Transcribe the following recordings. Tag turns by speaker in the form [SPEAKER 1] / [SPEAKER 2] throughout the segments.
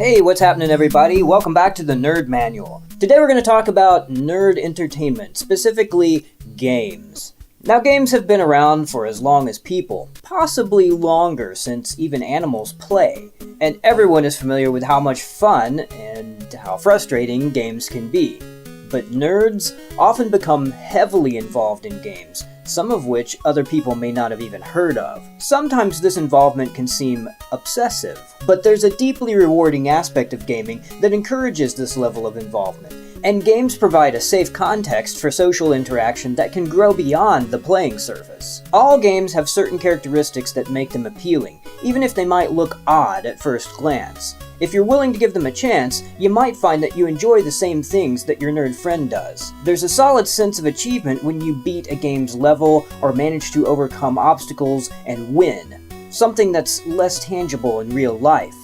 [SPEAKER 1] Hey, what's happening everybody? Welcome back to the Nerd Manual. Today we're going to talk about nerd entertainment, specifically games. Now, games have been around for as long as people, possibly longer since even animals play, and everyone is familiar with how much fun and how frustrating games can be. But nerds often become heavily involved in games, some of which other people may not have even heard of. Sometimes this involvement can seem obsessive, but there's a deeply rewarding aspect of gaming that encourages this level of involvement. And games provide a safe context for social interaction that can grow beyond the playing surface. All games have certain characteristics that make them appealing, even if they might look odd at first glance. If you're willing to give them a chance, you might find that you enjoy the same things that your nerd friend does. There's a solid sense of achievement when you beat a game's level or manage to overcome obstacles and win, something that's less tangible in real life.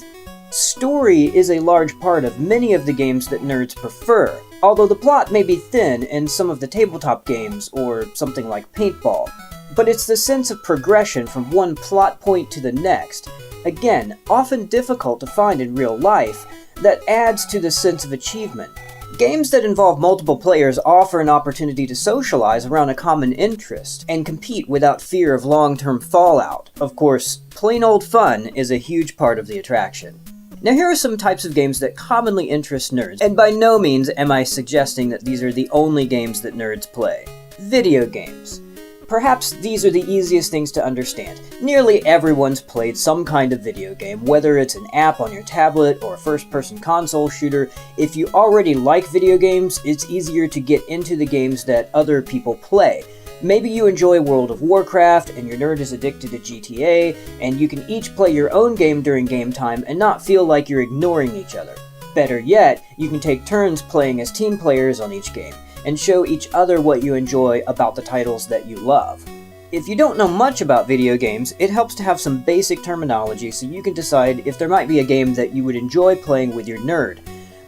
[SPEAKER 1] Story is a large part of many of the games that nerds prefer, although the plot may be thin in some of the tabletop games or something like paintball. But it's the sense of progression from one plot point to the next, again, often difficult to find in real life, that adds to the sense of achievement. Games that involve multiple players offer an opportunity to socialize around a common interest and compete without fear of long-term fallout. Of course, plain old fun is a huge part of the attraction. Now here are some types of games that commonly interest nerds, and by no means am I suggesting that these are the only games that nerds play. Video games. Perhaps these are the easiest things to understand. Nearly everyone's played some kind of video game, whether it's an app on your tablet or a first-person console shooter. If you already like video games, it's easier to get into the games that other people play. Maybe you enjoy World of Warcraft and your nerd is addicted to GTA, and you can each play your own game during game time and not feel like you're ignoring each other. Better yet, you can take turns playing as team players on each game, and show each other what you enjoy about the titles that you love. If you don't know much about video games, it helps to have some basic terminology so you can decide if there might be a game that you would enjoy playing with your nerd.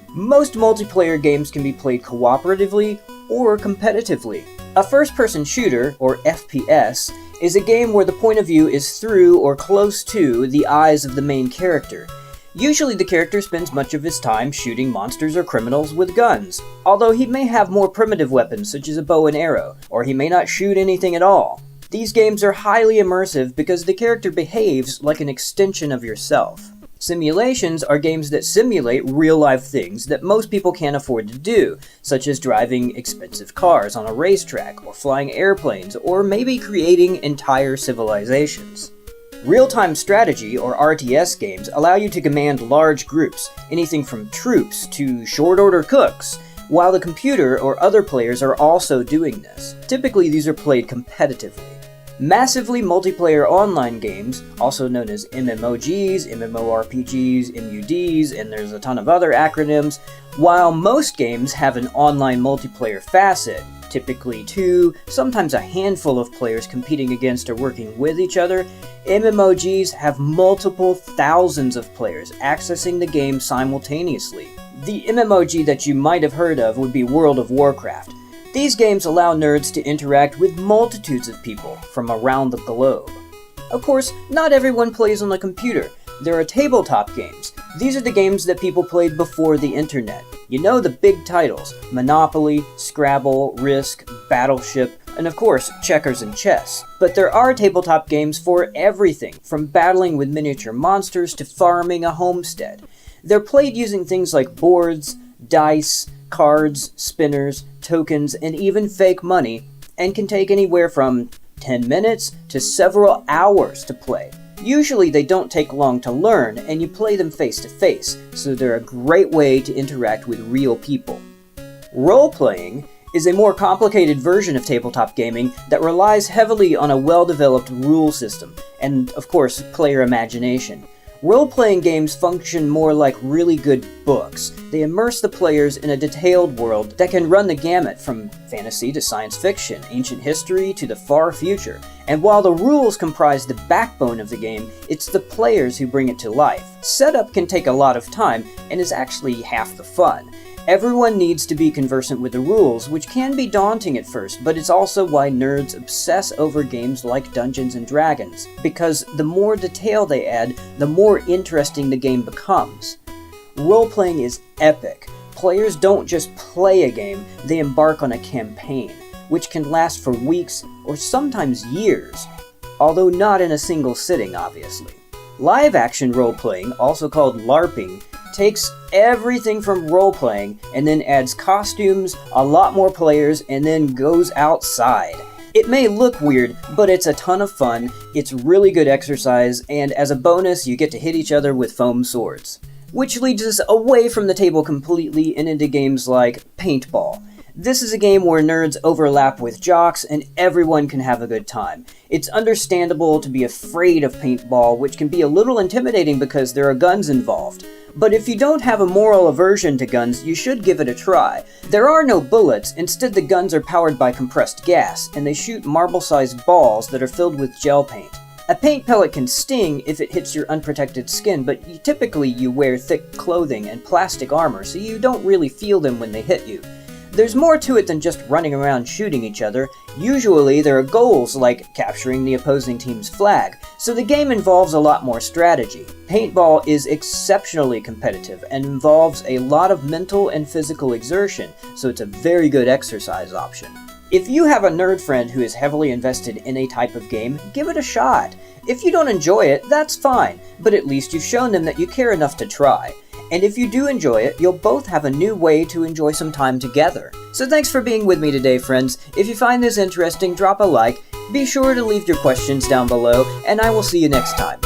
[SPEAKER 1] Most multiplayer games can be played cooperatively or competitively. A first-person shooter, or FPS, is a game where the point of view is through or close to the eyes of the main character. Usually the character spends much of his time shooting monsters or criminals with guns, although he may have more primitive weapons such as a bow and arrow, or he may not shoot anything at all. These games are highly immersive because the character behaves like an extension of yourself. Simulations are games that simulate real-life things that most people can't afford to do, such as driving expensive cars on a racetrack, or flying airplanes, or maybe creating entire civilizations. Real-time strategy, or RTS games, allow you to command large groups, anything from troops to short-order cooks, while the computer or other players are also doing this. Typically, these are played competitively. Massively multiplayer online games, also known as MMOGs, MMORPGs, MUDs, and there's a ton of other acronyms, while most games have an online multiplayer facet, typically 2, sometimes a handful of players competing against or working with each other, MMOGs have multiple thousands of players accessing the game simultaneously. The MMOG that you might have heard of would be World of Warcraft. These games allow nerds to interact with multitudes of people from around the globe. Of course, not everyone plays on a computer. There are tabletop games. These are the games that people played before the internet. You know the big titles: Monopoly, Scrabble, Risk, Battleship, and of course, checkers and chess. But there are tabletop games for everything, from battling with miniature monsters to farming a homestead. They're played using things like boards, dice, cards, spinners, tokens, and even fake money, and can take anywhere from 10 minutes to several hours to play. Usually they don't take long to learn, and you play them face to face, so they're a great way to interact with real people. Role-playing is a more complicated version of tabletop gaming that relies heavily on a well-developed rule system, and of course, player imagination. Role-playing games function more like really good books. They immerse the players in a detailed world that can run the gamut from fantasy to science fiction, ancient history to the far future. And while the rules comprise the backbone of the game, it's the players who bring it to life. Setup can take a lot of time and is actually half the fun. Everyone needs to be conversant with the rules, which can be daunting at first, but it's also why nerds obsess over games like Dungeons & Dragons, because the more detail they add, the more interesting the game becomes. Role-playing is epic. Players don't just play a game, they embark on a campaign, which can last for weeks or sometimes years, although not in a single sitting, obviously. Live-action role-playing, also called LARPing, takes everything from role-playing and then adds costumes, a lot more players, and then goes outside. It may look weird, but it's a ton of fun, it's really good exercise, and as a bonus, you get to hit each other with foam swords. Which leads us away from the table completely and into games like paintball. This is a game where nerds overlap with jocks and everyone can have a good time. It's understandable to be afraid of paintball, which can be a little intimidating because there are guns involved. But if you don't have a moral aversion to guns, you should give it a try. There are no bullets, instead the guns are powered by compressed gas, and they shoot marble-sized balls that are filled with gel paint. A paint pellet can sting if it hits your unprotected skin, but typically you wear thick clothing and plastic armor, so you don't really feel them when they hit you. There's more to it than just running around shooting each other. Usually there are goals like capturing the opposing team's flag, so the game involves a lot more strategy. Paintball is exceptionally competitive and involves a lot of mental and physical exertion, so it's a very good exercise option. If you have a nerd friend who is heavily invested in a type of game, give it a shot. If you don't enjoy it, that's fine, but at least you've shown them that you care enough to try. And if you do enjoy it, you'll both have a new way to enjoy some time together. So thanks for being with me today, friends. If you find this interesting, drop a like, be sure to leave your questions down below, and I will see you next time.